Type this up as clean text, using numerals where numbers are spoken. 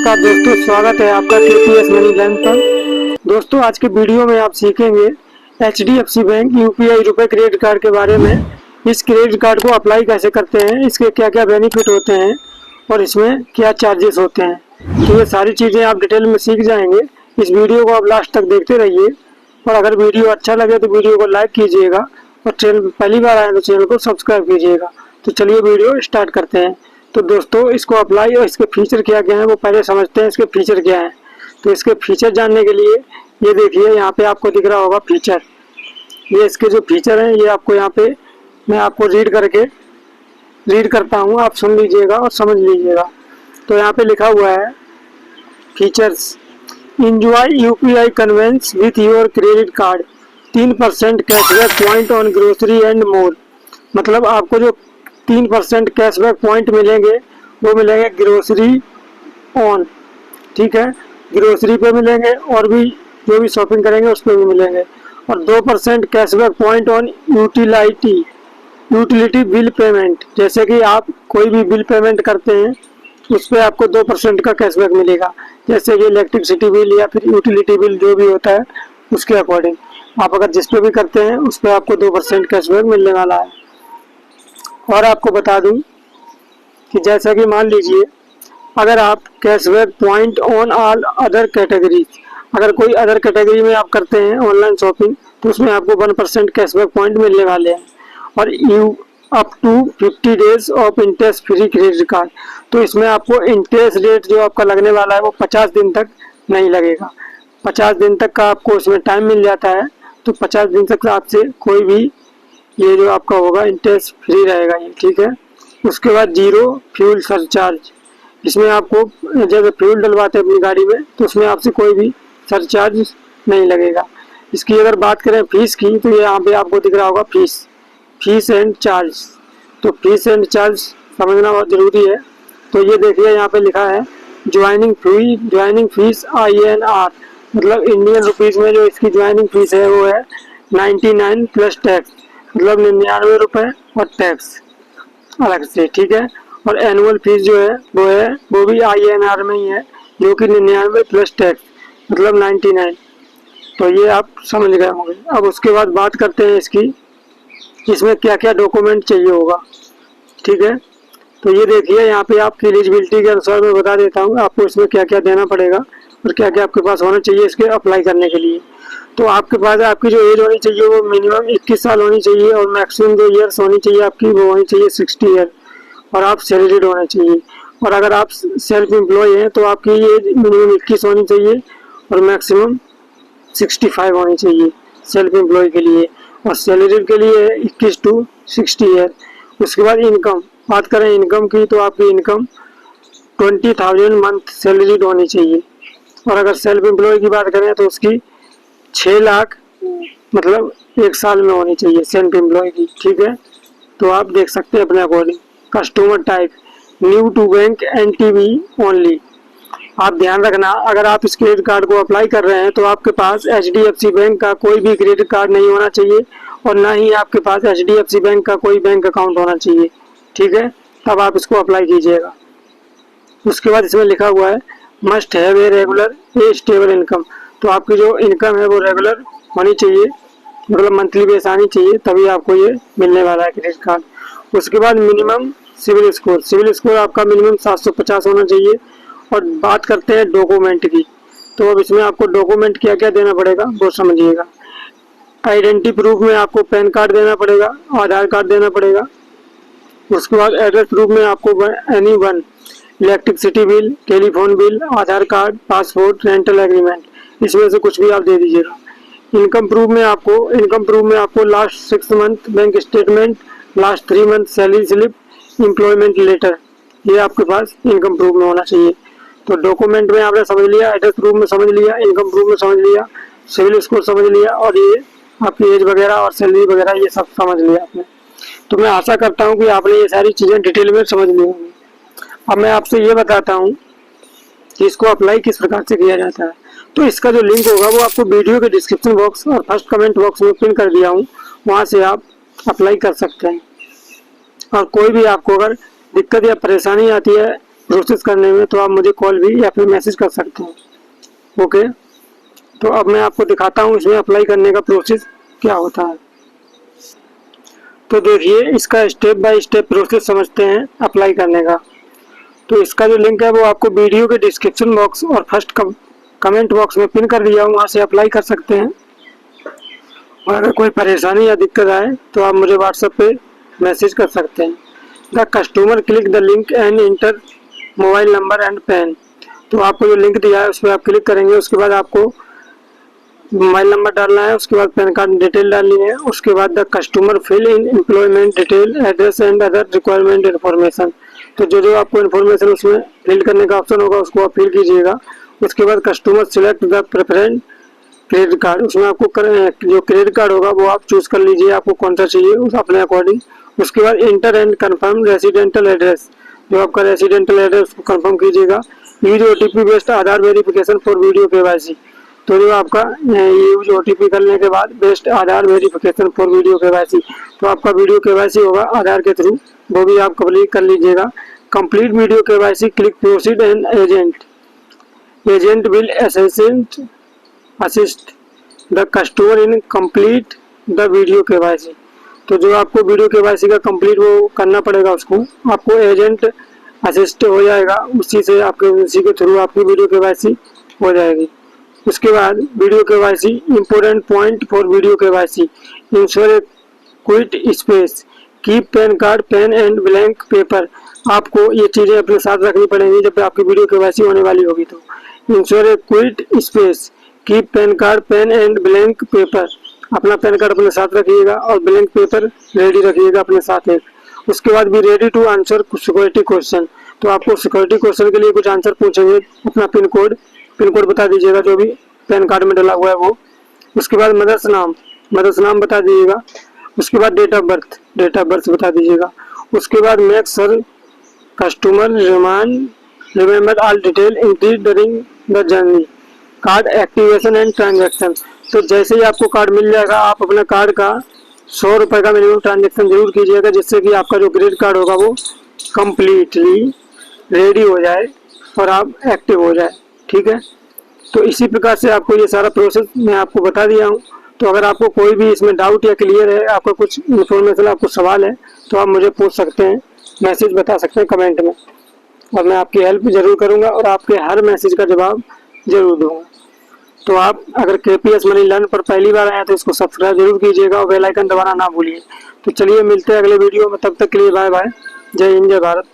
नमस्कार दोस्तों, स्वागत है आपका केपीएस मनी लर्न पर। दोस्तों आज के वीडियो में आप सीखेंगे एचडीएफसी बैंक यूपीआई रुपए क्रेडिट कार्ड के बारे में। इस क्रेडिट कार्ड को अप्लाई कैसे करते हैं, इसके क्या क्या बेनिफिट होते हैं और इसमें क्या चार्जेस होते हैं। तो ये सारी चीज़ें आप डिटेल में सीख जाएंगे। इस वीडियो को आप लास्ट तक देखते रहिए और अगर वीडियो अच्छा लगे तो वीडियो को लाइक कीजिएगा और चैनल पहली बार आए तो चैनल को सब्सक्राइब कीजिएगा। तो चलिए वीडियो स्टार्ट करते हैं। तो दोस्तों इसको अप्लाई और इसके फीचर क्या क्या हैं वो पहले समझते हैं। इसके फीचर क्या हैं, तो इसके फीचर जानने के लिए ये देखिए यहाँ पे आपको दिख रहा होगा फीचर। ये इसके जो फीचर हैं ये आपको यहाँ पे मैं आपको रीड करता हूँ, आप सुन लीजिएगा और समझ लीजिएगा। तो यहाँ पे लिखा हुआ है features. Enjoy UPI convenience with your credit card, 3% cashback point on grocery and more. मतलब आपको जो 3% कैशबैक पॉइंट मिलेंगे वो मिलेंगे ग्रोसरी ऑन, ठीक है, ग्रोसरी पे मिलेंगे और भी जो भी शॉपिंग करेंगे उस पर भी मिलेंगे। और 2% cashback point on utility bill payment, जैसे कि आप कोई भी बिल पेमेंट करते हैं उस पर आपको 2% का कैशबैक मिलेगा, जैसे कि इलेक्ट्रिसिटी बिल या फिर यूटिलिटी बिल जो भी होता है उसके अकॉर्डिंग आप अगर जिस पे भी करते हैं उस पर आपको 2% कैशबैक मिलने वाला है। और आपको बता दूं कि जैसा कि मान लीजिए अगर आप cashback point on all other categories, अगर कोई अदर कैटेगरी में आप करते हैं ऑनलाइन शॉपिंग तो उसमें आपको 1% कैशबैक पॉइंट मिलने वाले हैं। और you up to 50 days of interest free credit card, तो इसमें आपको इंटरेस्ट रेट जो आपका लगने वाला है वो 50 दिन तक नहीं लगेगा। 50 दिन तक का आपको इसमें टाइम मिल जाता है, तो 50 दिन तक आपसे कोई भी ये जो आपका होगा इंटरेस्ट फ्री रहेगा ये, ठीक है। उसके बाद जीरो फ्यूल सरचार्ज, इसमें आपको जब फ्यूल डलवाते हैं अपनी गाड़ी में तो उसमें आपसे कोई भी सरचार्ज नहीं लगेगा। इसकी अगर बात करें फीस की तो ये यहाँ पे आपको दिख रहा होगा फीस एंड चार्ज। तो फीस एंड चार्ज समझना बहुत ज़रूरी है। तो ये देखिए यहाँ पे लिखा है ज्वाइनिंग फीस INR, मतलब इंडियन रुपीज़ में जो इसकी ज्वाइनिंग फीस है वो है 99 प्लस टैक्स, मतलब 99 रुपये और टैक्स अलग से, ठीक है। और एनुअल फीस जो है वो भी INR में ही है, जो कि 99 प्लस टैक्स मतलब 99। तो ये आप समझ गए होंगे। अब उसके बाद बात करते हैं इसमें क्या क्या डॉक्यूमेंट चाहिए होगा, ठीक है। तो ये देखिए यहाँ पे आपकी एलिजिबिलिटी के अनुसार मैं बता देता हूँ आपको इसमें क्या क्या देना पड़ेगा और क्या क्या आपके पास होना चाहिए इसके अप्लाई करने के लिए। तो आपके पास आपकी जो एज होनी चाहिए वो मिनिमम 21 साल होनी चाहिए और मैक्सिमम जो ईयर्स होनी चाहिए आपकी वो होनी चाहिए 60 ईयर, और आप सैलरीड होने चाहिए। और अगर आप सेल्फ एम्प्लॉय हैं तो आपकी एज मिनिमम 21 होनी चाहिए और मैक्सिमम 65 होनी चाहिए सेल्फ एम्प्लॉय के लिए, और सैलरीड के लिए 21 to 60 ईयर। उसके बाद इनकम, बात करें इनकम की तो आपकी इनकम 20,000 मंथ सैलरीड होनी चाहिए। और अगर सेल्फ एम्प्लॉय की बात करें तो उसकी 6 लाख मतलब 1 साल में होनी चाहिए सेल्फ एम्प्लॉय की, ठीक है। तो आप देख सकते हैं अपने according. Customer type new to bank NTB only. आप ध्यान रखना अगर आप इस क्रेडिट कार्ड को अप्लाई कर रहे हैं तो आपके पास HDFC बैंक का कोई भी क्रेडिट कार्ड नहीं होना चाहिए और ना ही आपके पास HDFC बैंक का कोई बैंक अकाउंट होना चाहिए, ठीक है, तब आप इसको अप्लाई कीजिएगा। उसके बाद इसमें लिखा हुआ है must have a regular A stable income, तो आपकी जो इनकम है वो रेगुलर होनी चाहिए, मतलब मंथली बेस आनी चाहिए, तभी आपको ये मिलने वाला है क्रेडिट कार्ड। उसके बाद मिनिमम सिविल स्कोर आपका मिनिमम 750 होना चाहिए। और बात करते हैं डॉक्यूमेंट की, तो अब इसमें आपको डॉक्यूमेंट क्या क्या देना पड़ेगा वो समझिएगा। आइडेंटिटी प्रूफ में आपको पैन कार्ड देना पड़ेगा, आधार कार्ड देना पड़ेगा। उसके बाद एड्रेस प्रूफ में आपको any one, electricity bill, telephone bill, Aadhaar card, passport, rental agreement, इसमें से कुछ भी आप दे दीजिएगा। इनकम प्रूफ में आपको last 6 month bank statement, last 3 month salary slip, employment letter, ये आपके पास इनकम प्रूफ में होना चाहिए। तो डॉक्यूमेंट में आपने समझ लिया, एड्रेस प्रूफ में समझ लिया, इनकम प्रूफ में समझ लिया, सिविल स्कोर समझ लिया और ये आपकी एज वगैरह और सैलरी वगैरह ये सब समझ लिया आपने। तो मैं आशा करता हूँ कि आपने ये सारी चीज़ें डिटेल में समझ ली होंगी। अब मैं आपसे ये बताता हूँ कि इसको अप्लाई किस प्रकार से किया जाता है। तो इसका जो लिंक होगा वो आपको वीडियो के डिस्क्रिप्शन बॉक्स और फर्स्ट कमेंट बॉक्स में पिन कर दिया हूँ, वहाँ से आप अप्लाई कर सकते हैं। और कोई भी आपको अगर दिक्कत या परेशानी आती है प्रोसेस करने में, तो आप मुझे कॉल भी या फिर मैसेज कर सकते हैं। ओके, तो अब मैं आपको दिखाता हूँ इसमें अप्लाई करने का प्रोसेस क्या होता है। तो देखिए, इसका स्टेप बाय स्टेप प्रोसेस समझते हैं अप्लाई करने का। तो इसका जो लिंक है वो आपको वीडियो के डिस्क्रिप्शन बॉक्स और फर्स्ट कमेंट बॉक्स में पिन कर दिया हूँ, वहाँ से अप्लाई कर सकते हैं। और अगर कोई परेशानी या दिक्कत आए तो आप मुझे व्हाट्सएप पे मैसेज कर सकते हैं। The customer click the link and inter mobile number and pan. तो आपको जो लिंक दिया है उस पर आप क्लिक करेंगे, उसके बाद आपको मोबाइल नंबर डालना है, उसके बाद पैन कार्ड डिटेल डालनी है, उसके बाद the customer fill in employment detail address and other requirement information. तो जो जो आपको इन्फॉर्मेशन उसमें फिल करने का ऑप्शन होगा उसको आप फिल कीजिएगा। उसके बाद customer select the preference credit card, उसमें आपको जो क्रेडिट कार्ड होगा वो आप चूज कर लीजिए, आपको कौन सा चाहिए उस अपने अकॉर्डिंग। उसके बाद inter and confirm residential address, जो आपका रेसिडेंटल एड्रेस उसको कंफर्म कीजिएगा। Use OTP based Aadhaar verification for video KYC. तो जो आपका यूज ओटीपी करने के बाद best Aadhaar verification for video KYC, तो आपका वीडियो केवाईसी होगा आधार के थ्रू, वो भी आप कंप्लीट कर लीजिएगा। Complete video KYC, click proceed and agent will assist the customer in complete the video KYC. तो जो आपको वीडियो केवाईसी का कंप्लीट वो करना पड़ेगा, उसको आपको एजेंट असिस्ट हो जाएगा, उसी के थ्रू आपकी वीडियो केवाईसी हो जाएगी। उसके बाद video KYC important point for video KYC, ensure a quiet space, keep PAN card pen and blank paper. आपको ये चीज़ें अपने साथ रखनी पड़ेंगी जब आपकी वीडियो केवाईसी होने वाली होगी। तो ensure a quiet space, keep PAN card pen and blank paper, अपना पैन कार्ड अपने साथ रखिएगा और ब्लैंक पेपर रेडी रखिएगा अपने साथ एक। उसके बाद भी ready to answer security question. तो आपको सिक्योरिटी क्वेश्चन के लिए कुछ आंसर पूछेंगे, अपना पिन कोड बता दीजिएगा जो भी पैन कार्ड में डला हुआ है वो। उसके बाद मदर्स नाम बता दीजिएगा। उसके बाद डेट ऑफ बर्थ बता दीजिएगा। उसके बाद make sure customer remember all detail increase during the journey, card activation and transaction. तो जैसे ही आपको कार्ड मिल जाएगा, आप अपने कार्ड का 100 रुपये का मिनिमम ट्रांजेक्शन जरूर कीजिएगा, जिससे कि आपका जो क्रेडिट कार्ड होगा वो कम्प्लीटली रेडी हो जाए और आप एक्टिव हो जाए। ठीक है, तो इसी प्रकार से आपको ये सारा प्रोसेस मैं आपको बता दिया हूँ। तो अगर आपको कोई भी इसमें डाउट या क्लियर है, आपका कुछ इन्फॉर्मेशन, आपको सवाल है, तो आप मुझे पूछ सकते हैं, मैसेज बता सकते हैं कमेंट में, और मैं आपकी हेल्प जरूर करूँगा और आपके हर मैसेज का जवाब जरूर दूँगा। तो आप अगर KPS मनी लर्न पर पहली बार आए तो इसको सब्सक्राइब जरूर कीजिएगा और बेल आइकन दबाना ना भूलिए। तो चलिए मिलते हैं अगले वीडियो में, तब तक के लिए बाय बाय। जय हिंद, जय भारत।